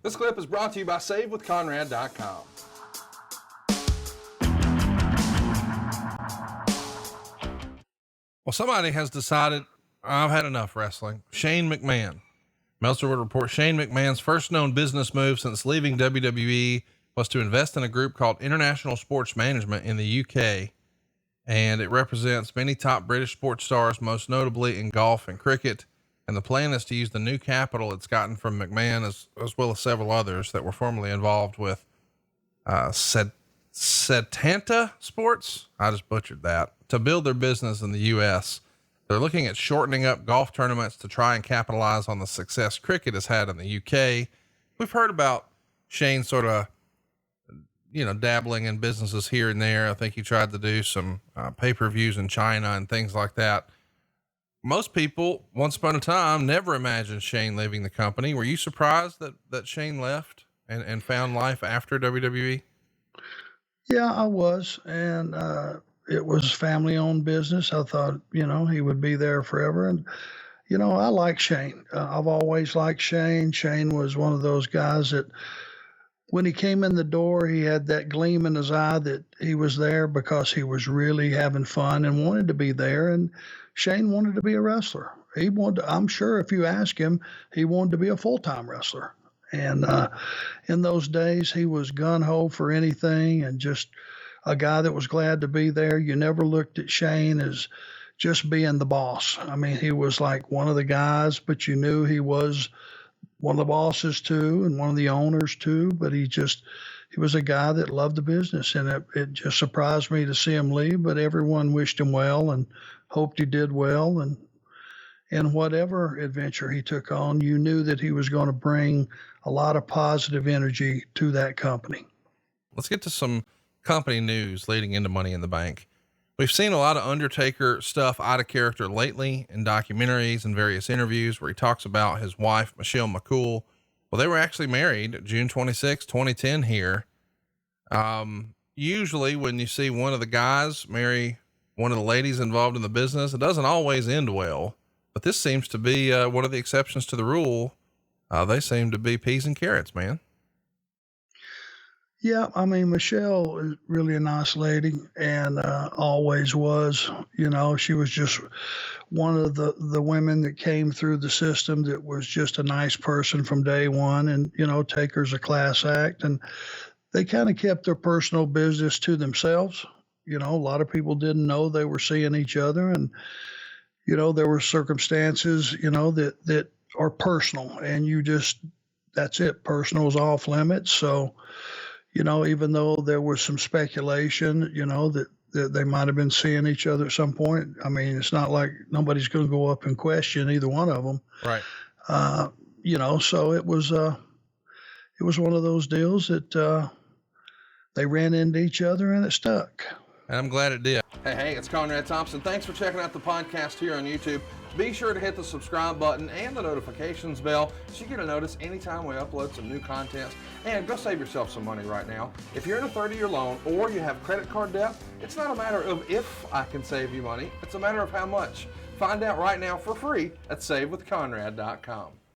This clip is brought to you by SaveWithConrad.com. Well, somebody has decided, I've had enough wrestling. Shane McMahon. Meltzer would report Shane McMahon's first known business move since leaving WWE was to invest in a group called International Sports Management in the UK. And it represents many top British sports stars, most notably in golf and cricket. And the plan is to use the new capital it's gotten from McMahon as well as several others that were formerly involved with, Setanta Sports. I just butchered that, to build their business in the US. They're looking at shortening up golf tournaments to try and capitalize on the success cricket has had in the UK. We've heard about Shane sort of, dabbling in businesses here and there. I think he tried to do some pay-per-views in China and things like that. Most people, once upon a time, never imagined Shane leaving the company. Were you surprised that Shane left and found life after WWE? Yeah, I was. And, it was family owned business. I thought, he would be there forever. And, I like Shane. I've always liked Shane. Shane was one of those guys that when he came in the door, he had that gleam in his eye that he was there because he was really having fun and wanted to be there. And Shane wanted to be a wrestler. I'm sure if you ask him, he wanted to be a full-time wrestler. And, in those days, he was gung-ho for anything and just a guy that was glad to be there. You never looked at Shane as just being the boss. I mean, he was like one of the guys, but you knew he was one of the bosses too, and one of the owners too, but he was a guy that loved the business, and it just surprised me to see him leave, but everyone wished him well and hoped he did well. And whatever adventure he took on, you knew that he was going to bring a lot of positive energy to that company. Let's get to some company news leading into Money in the Bank. We've seen a lot of Undertaker stuff out of character lately in documentaries and various interviews where he talks about his wife, Michelle McCool. Well, they were actually married June 26, 2010 here. Usually when you see one of the guys marry one of the ladies involved in the business, it doesn't always end well, but this seems to be one of the exceptions to the rule. They seem to be peas and carrots, man. Yeah, I mean, Michelle is really a nice lady and always was. She was just one of the women that came through the system that was just a nice person from day one. And, Taker's a class act. And they kind of kept their personal business to themselves. A lot of people didn't know they were seeing each other. And, there were circumstances, that are personal. And that's it. Personal is off limits. So, even though there was some speculation, that they might have been seeing each other at some point. I mean, it's not like nobody's going to go up and question either one of them. Right. So it was one of those deals that, they ran into each other and it stuck. And I'm glad it did. Hey, it's Conrad Thompson. Thanks for checking out the podcast here on YouTube. Be sure to hit the subscribe button and the notifications bell so you get a notice anytime we upload some new content. And go save yourself some money right now. If you're in a 30-year loan or you have credit card debt, it's not a matter of if I can save you money. It's a matter of how much. Find out right now for free at SaveWithConrad.com.